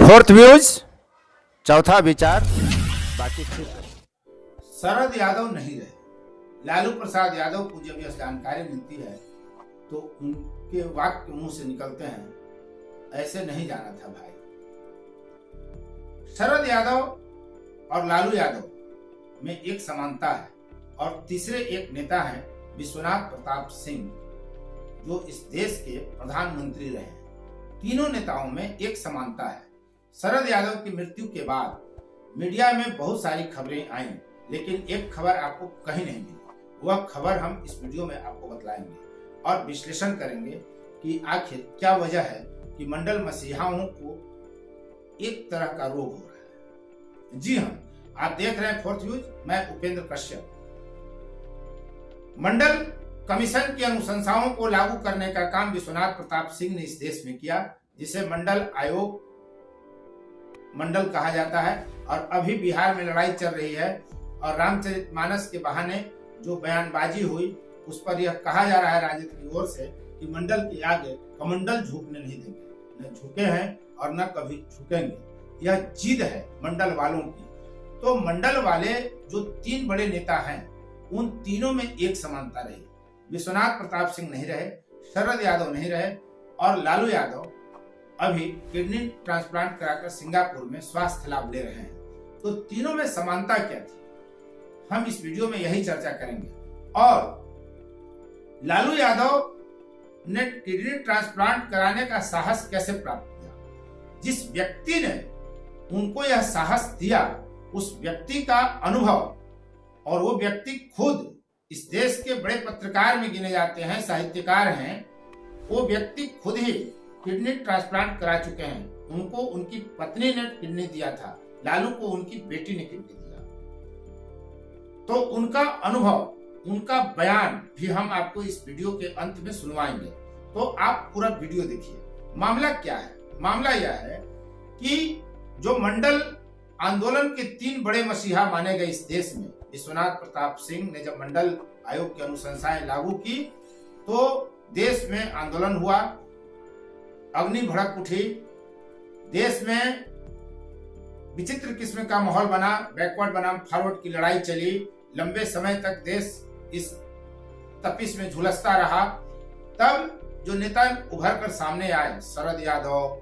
Fourth views, चौथा विचार, बाकी ठीक है। शरद यादव नहीं रहे। लालू प्रसाद यादव को जब यह जानकारी मिलती है तो उनके वाक्य मुंह से निकलते हैं, ऐसे नहीं जाना था भाई। शरद यादव और लालू यादव में एक समानता है और तीसरे एक नेता हैं विश्वनाथ प्रताप सिंह, जो इस देश के प्रधानमंत्री रहे हैं। तीनों नेताओं में एक समानता है। शरद यादव की मृत्यु के बाद मीडिया में बहुत सारी खबरें आईं, लेकिन एक खबर आपको कहीं नहीं मिली। वह खबर हम इस वीडियो में आपको बतलाएंगे और विश्लेषण करेंगे कि आखिर क्या वजह है कि मंडल मसीहाओं को एक तरह का रोग हो रहा है। जी हाँ, आप देख रहे हैं फोर्थ व्यूज, मैं उपेंद्र कश्यप। मंडल कमीशन की अनुशंसाओं को लागू करने का काम विश्वनाथ प्रताप सिंह ने इस देश में किया, जिसे मंडल आयोग मंडल कहा जाता है। और अभी बिहार में लड़ाई चल रही है और रामचरितमानस के बहाने जो बयानबाजी हुई उस पर यह कहा जा रहा है राजद की ओर से कि मंडल के आगे कमंडल झुकने नहीं देंगे। न झुके हैं और न कभी झुकेंगे। यह जिद है मंडल वालों की। तो मंडल वाले जो तीन बड़े नेता हैं, उन तीनों में एक समानता रही। विश्वनाथ प्रताप सिंह नहीं रहे, शरद यादव नहीं रहे और लालू यादव अभी किडनी ट्रांसप्लांट कराकर सिंगापुर में स्वास्थ्य लाभ ले रहे हैं। तो तीनों में समानता क्या थी, हम इस वीडियो में यही चर्चा करेंगे। और लालू यादव ने किडनी ट्रांसप्लांट कराने का साहस कैसे प्राप्त किया, जिस व्यक्ति ने उनको यह साहस दिया, उस व्यक्ति का अनुभव, और वो व्यक्ति खुद इस देश के बड़े पत्रकार में गिने जाते हैं, साहित्यकार हैं। वो व्यक्ति खुद ही किडनी ट्रांसप्लांट करा चुके हैं। उनको उनकी पत्नी ने किडनी दिया था, लालू को उनकी बेटी ने किडनी दिया। तो उनका अनुभव, उनका बयान भी हम आपको इस वीडियो के अंत में सुनवाएंगे। तो आप पूरा वीडियो देखिए। मामला क्या है? मामला यह है कि जो मंडल आंदोलन के तीन बड़े मसीहा माने गए इस देश में, विश्वनाथ प्रताप सिंह ने जब मंडल आयोग की अनुशंसाएं लागू की तो देश में आंदोलन हुआ, अग्नि भड़क उठी, देश में विचित्र किस्म का माहौल बना, बैकवर्ड बनाम फॉरवर्ड की लड़ाई चली। लंबे समय तक देश इस तपिश में झुलसता रहा। तब जो नेता उभर कर सामने आए, शरद यादव,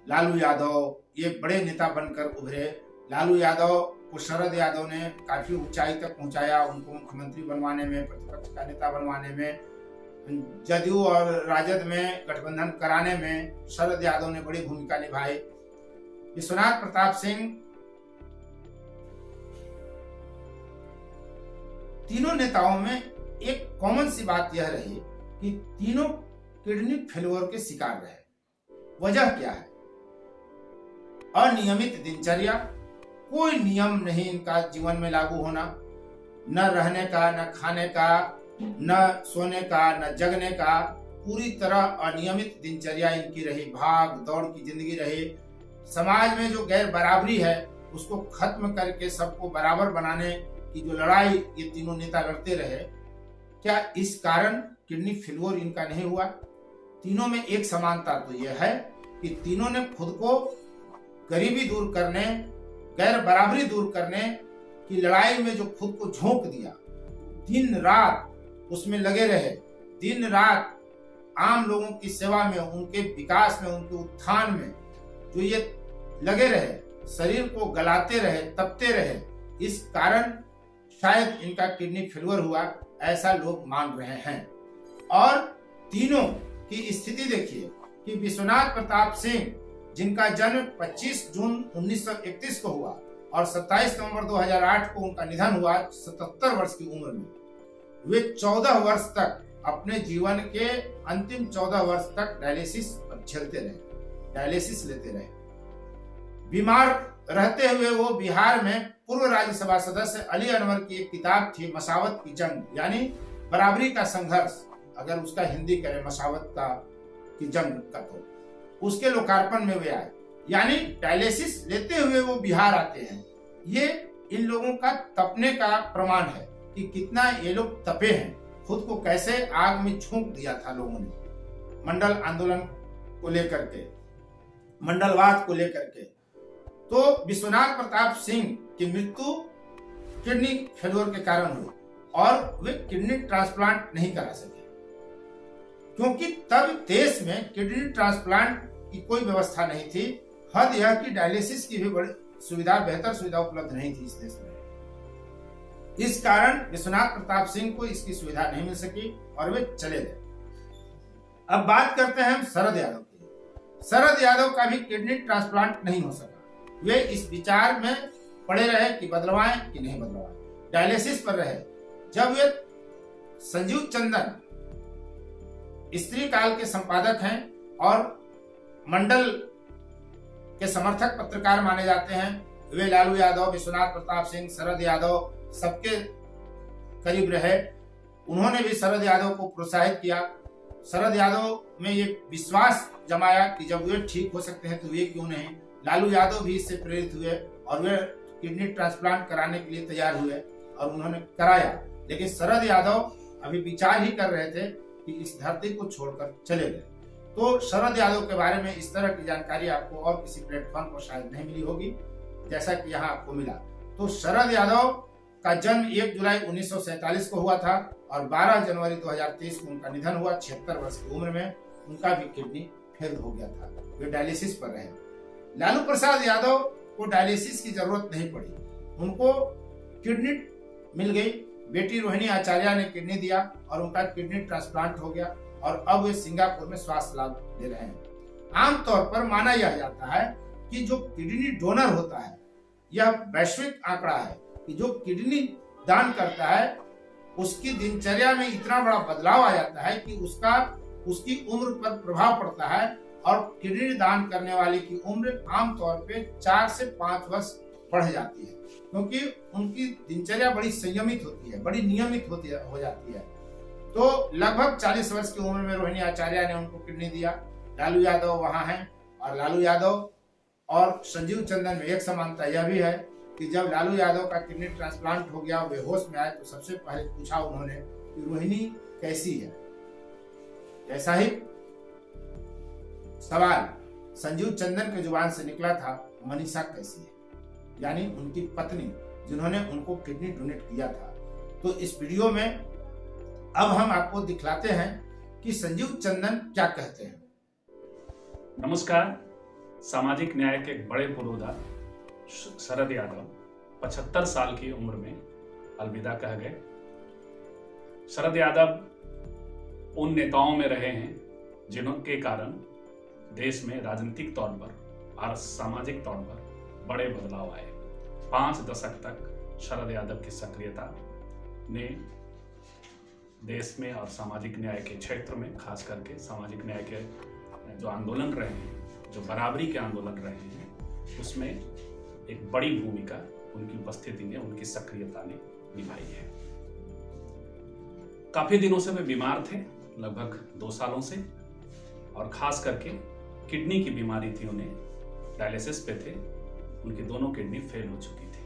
लालू यादव, ये बड़े नेता बनकर उभरे। लालू यादव को शरद यादव ने काफी ऊंचाई तक पहुंचाया, उनको मुख्यमंत्री बनवाने में, प्रतिपक्ष का नेता बनवाने में, जदयू और राजद में गठबंधन कराने में शरद यादव ने बड़ी भूमिका निभाई। विश्वनाथ प्रताप सिंह, तीनों नेताओं में एक कॉमन सी बात यह रही कि तीनों किडनी फेलियर के शिकार रहे। वजह क्या है? अनियमित दिनचर्या, कोई नियम नहीं इनका जीवन में लागू होना, न रहने का, न खाने का, न सोने का, न जगने का। पूरी तरह अनियमित दिनचर्या इनकी रही, भाग दौड़ की जिंदगी रही। समाज में जो गैर बराबरी है उसको खत्म करके सबको बराबर बनाने की जो लड़ाई ये तीनों नेता लड़ते रहे, क्या इस कारण किडनी फेलियर इनका नहीं हुआ? तीनों में एक समानता तो यह है कि तीनों ने खुद को गरीबी दूर करने, गैर बराबरी दूर करने की लड़ाई में जो खुद को झोंक दिया, दिन रात उसमें लगे रहे, दिन रात आम लोगों की सेवा में, उनके विकास में, उनके उत्थान में जो ये लगे रहे, शरीर को गलाते रहे, तपते रहे। इस कारण शायद इनका किडनी फेलियर हुआ, ऐसा लोग मान रहे हैं। और तीनों की स्थिति देखिए कि विश्वनाथ प्रताप सिंह, जिनका जन्म 25 जून 1931 को हुआ और 27 नवंबर 2008 को उनका निधन हुआ 77 वर्ष की उम्र में, वे 14 वर्ष तक, अपने जीवन के अंतिम 14 वर्ष तक डायलिसिस झेलते रहे, डायलिसिस लेते रहे। बीमार रहते हुए वो बिहार में पूर्व राज्यसभा सदस्य अली अनवर की एक किताब थी, मसावत की जंग, यानी बराबरी का संघर्ष, अगर उसका हिंदी करें मसावत का की जंग का, तो उसके लोकार्पण में वे आए। यानी डायलिसिस लेते हुए वो बिहार आते हैं। ये इन लोगों का तपने का प्रमाण है कि कितना ये लोग तपे हैं, खुद को कैसे आग में झोंक दिया था लोगों ने मंडल आंदोलन को लेकर के। मंडलवात को लेकर के। तो विश्वनाथ प्रताप सिंह की मृत्यु किडनी फेल्योर के कारण हुई और वे किडनी ट्रांसप्लांट नहीं करा सके, क्योंकि तब देश में किडनी ट्रांसप्लांट की कोई व्यवस्था नहीं थी। हद यह कि डायलिसिस की भी बड़ी सुविधा, बेहतर सुविधा उपलब्ध नहीं थी इस देश में। इस कारण विश्वनाथ प्रताप सिंह को इसकी सुविधा नहीं मिल सकी और वे चले गए। अब बात करते हैं हम शरद यादव की। शरद यादव का भी किडनी ट्रांसप्लांट नहीं हो सका। वे इस विचार में पड़े रहे कि बदलवाएं कि नहीं बदलवाएं, डायलिसिस पर रहे। जब वे संजीव चंदन स्त्री काल के संपादक हैं और मंडल के समर्थक पत्रकार माने जाते हैं, वे लालू यादव, विश्वनाथ प्रताप सिंह, शरद यादव सबके करीब रहे। उन्होंने भी शरद यादव को प्रोत्साहित किया। शरद यादव में ये विश्वास जमाया कि जब वे ठीक हो सकते हैं तो वे क्यों नहीं। लालू यादव भी इससे प्रेरित हुए और वे किडनी ट्रांसप्लांट कराने के लिए तैयार हुए और उन्होंने कराया। लेकिन शरद यादव अभी विचार ही कर रहे थे कि इस धरती को छोड़कर चले गए। तो शरद यादव के बारे में इस तरह की जानकारी आपको और किसी प्लेटफॉर्म पर शायद नहीं मिली होगी जैसा कि यहाँ आपको मिला। तो शरद यादव का जन्म 1 जुलाई 1947 को हुआ था और 12 जनवरी 2023 को उनका निधन हुआ 76 वर्ष की उम्र में। उनका भी किडनी फेल हो गया था, वे डायलिसिस पर रहे। लालू प्रसाद यादव को डायलिसिस की जरूरत नहीं पड़ी, उनको किडनी मिल गई। बेटी रोहिणी आचार्य ने किडनी दिया और उनका किडनी ट्रांसप्लांट हो गया और अब वे सिंगापुर में स्वास्थ्य लाभ ले रहे हैं। आमतौर पर माना यह जाता है कि जो किडनी डोनर होता है, यह वैश्विक आंकड़ा है कि जो किडनी दान करता है उसकी दिनचर्या में इतना बड़ा बदलाव आ जाता है कि उसकी उम्र पर प्रभाव पड़ता है और किडनी दान करने वाले की उम्र आमतौर पे 4 से 5 वर्ष बढ़ जाती है, क्योंकि उनकी दिनचर्या बड़ी संयमित होती है, बड़ी नियमित हो जाती है। तो लगभग 40 वर्ष की उम्र में रोहिणी आचार्य ने उनको किडनी दिया। लालू यादव वहां हैं और लालू यादव और संजीव चंदन में एक समानता यह भी है कि जब लालू यादव का किडनी ट्रांसप्लांट हो गया, बेहोश में आए, तो सबसे पहले पूछा उन्होंने कि रोहिणी कैसी है। ऐसा ही सवाल संजीव चंदन की जुबान से निकला था, मनीषा कैसी है, यानी उनकी पत्नी जिन्होंने उनको किडनी डोनेट किया था। तो इस वीडियो में अब हम आपको दिखलाते हैं कि संजीव चंदन क्या कहते हैं। नमस्कार। सामाजिक न्याय के एक बड़े पुरोधा शरद यादव 75 साल की उम्र में अलविदा कह गए। शरद यादव उन नेताओं में रहे हैं जिनके कारण देश में राजनीतिक तौर पर और सामाजिक तौर पर बड़े बदलाव आए। 5 दशक तक शरद यादव की सक्रियता ने देश में और सामाजिक न्याय के क्षेत्र में, खास करके सामाजिक न्याय के जो आंदोलन रहे हैं, जो बराबरी के आंदोलन रहे हैं, उसमें एक बड़ी भूमिका उनकी उपस्थिति ने, उनकी सक्रियता ने निभाई है। काफी दिनों से वे बीमार थे, लगभग 2 सालों से, और खास करके किडनी की बीमारी थी उन्हें, डायलिसिस पे थे, उनकी दोनों किडनी फेल हो चुकी थी।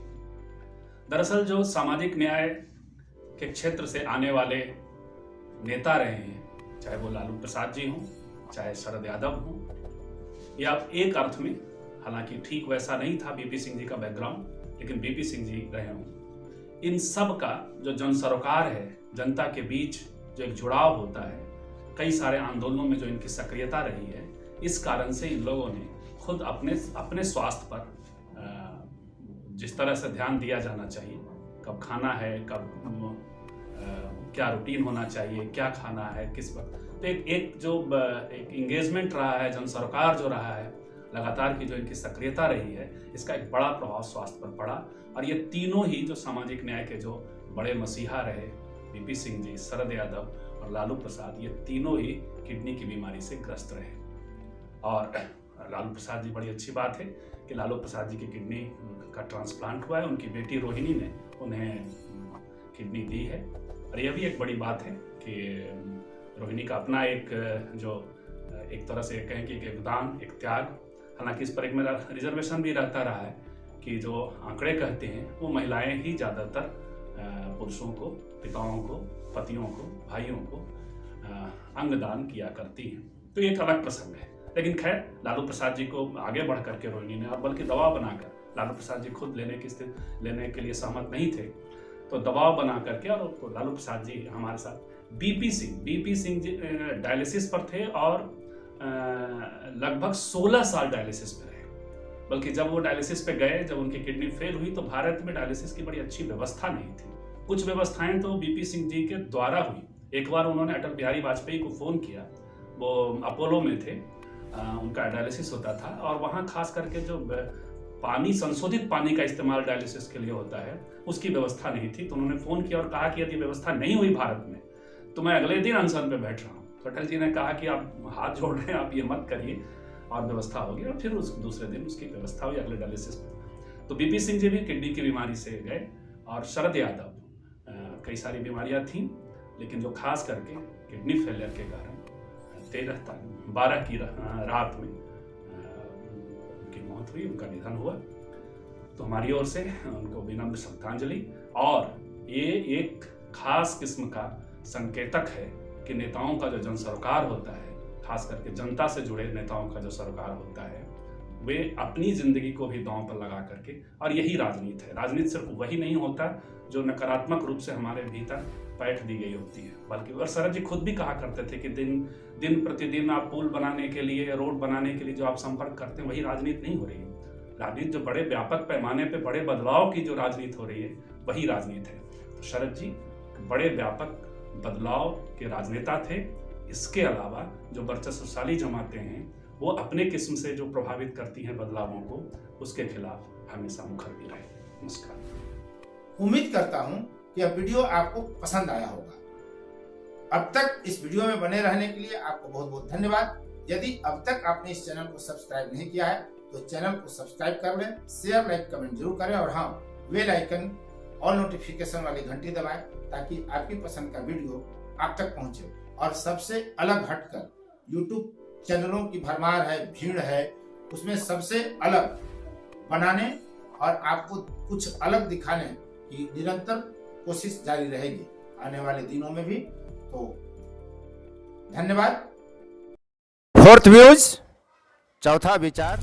दरअसल जो सामाजिक न्याय के क्षेत्र से आने वाले नेता रहे हैं, चाहे वो लालू प्रसाद जी हों, चाहे शरद यादव हों, या एक अर्थ में, हालांकि ठीक वैसा नहीं था बीपी सिंह जी का बैकग्राउंड, लेकिन बीपी सिंह जी रहे हों, इन सब का जो जन सरोकार है, जनता के बीच जो एक जुड़ाव होता है, कई सारे आंदोलनों में जो इनकी सक्रियता रही है, इस कारण से इन लोगों ने खुद अपने स्वास्थ्य पर जिस तरह से ध्यान दिया जाना चाहिए, कब खाना है, कब क्या रूटीन होना चाहिए, क्या खाना है, किस वक्त, तो एक इंगेजमेंट रहा है, जन सरोकार जो रहा है, लगातार की जो इनकी सक्रियता रही है, इसका एक बड़ा प्रभाव स्वास्थ्य पर पड़ा। और ये तीनों ही जो सामाजिक न्याय के जो बड़े मसीहा रहे, बीपी सिंह जी, शरद यादव और लालू प्रसाद, ये तीनों ही किडनी की बीमारी से ग्रस्त रहे। और लालू प्रसाद जी, बड़ी अच्छी बात है कि लालू प्रसाद जी की किडनी का ट्रांसप्लांट हुआ है, उनकी बेटी रोहिणी ने उन्हें किडनी दी है। और यह भी एक बड़ी बात है कि रोहिणी का अपना एक तरह से कहें कि एक योगदान, एक त्याग, हालांकि इस पर एक मेरा रिजर्वेशन भी रहता रहा है कि जो आंकड़े कहते हैं वो महिलाएं ही ज़्यादातर पुरुषों को, पिताओं को, पतियों को, भाइयों को अंगदान किया करती हैं। तो एक अलग प्रसंग है। लेकिन खैर लालू प्रसाद जी को आगे बढ़ करके रोहिणी ने, और बल्कि दबाव बनाकर, लालू प्रसाद जी खुद लेने के लिए सहमत नहीं थे, तो दबाव बना करके और तो लालू प्रसाद जी हमारे साथ बीपी सिंह जी डायलिसिस पर थे और लगभग 16 साल डायलिसिस पे रहे। बल्कि जब वो डायलिसिस पे गए, जब उनकी किडनी फेल हुई, तो भारत में डायलिसिस की बड़ी अच्छी व्यवस्था नहीं थी। कुछ व्यवस्थाएं तो बीपी सिंह जी के द्वारा हुई। एक बार उन्होंने अटल बिहारी वाजपेयी को फ़ोन किया, वो अपोलो में थे, उनका डायलिसिस होता था, और वहाँ खास करके जो पानी, संशोधित पानी का इस्तेमाल डायलिसिस के लिए होता है, उसकी व्यवस्था नहीं थी। तो उन्होंने फ़ोन किया और कहा कि यदि व्यवस्था नहीं हुई भारत में तो मैं अगले दिन अनशन पे बैठ रहा हूँ। तो अटल जी ने कहा कि आप हाथ जोड़ रहे हैं, आप ये मत करिए, और व्यवस्था होगी। और फिर उस दूसरे दिन उसकी व्यवस्था हुई अगले डायलिसिस पर। तो बीपी सिंह जी भी किडनी की बीमारी से गए, और शरद यादव, कई सारी बीमारियां थीं, लेकिन जो खास करके किडनी फेलियर के कारण 12 की रात में उनकी मौत हुई, उनका निधन हुआ। तो हमारी ओर से उनको विनम्र श्रद्धांजलि। और ये एक खास किस्म का संकेतक है कि नेताओं का जो जन सरोकार होता है, खास करके जनता से जुड़े नेताओं का जो सरोकार होता है, वे अपनी जिंदगी को भी दांव पर लगा करके, और यही राजनीति है। राजनीति सिर्फ वही नहीं होता जो नकारात्मक रूप से हमारे भीतर पैठ दी गई होती है, बल्कि और शरद जी खुद भी कहा करते थे कि दिन प्रतिदिन आप पुल बनाने के लिए, रोड बनाने के लिए जो आप संपर्क करते हैं, वही राजनीति नहीं हो रही है। राजनीति जो बड़े व्यापक पैमाने पे बड़े बदलाव की जो राजनीति हो रही है, वही राजनीति है। तो शरद जी बड़े व्यापक बदलाव के राजनेता थे। इसके अलावा जो वर्चस्वशाली जमातें हैं, वो अपने किस्म से जो प्रभावित करती हैं बदलावों को, उसके खिलाफ हमेशा मुखर भी रहे। नमस्कार। उम्मीद करता हूं कि यह वीडियो आपको पसंद आया होगा। अब तक इस वीडियो में बने रहने के लिए आपको बहुत बहुत धन्यवाद। यदि अब तक आपने इस चैनल को सब्सक्राइब नहीं किया है तो चैनल को सब्सक्राइब कर लें, शेयर, लाइक, कमेंट जरूर करें, और हाँ, बेल आइकन और नोटिफिकेशन वाली घंटी दबाएं ताकि आपकी पसंद का वीडियो आप तक पहुंचे। और सबसे अलग हटकर YouTube चैनलों की भरमार है, भीड़ है, उसमें सबसे अलग बनाने और आपको कुछ अलग दिखाने की निरंतर कोशिश जारी रहेगी आने वाले दिनों में भी। तो धन्यवाद। फोर्थ व्यूज, चौथा विचार।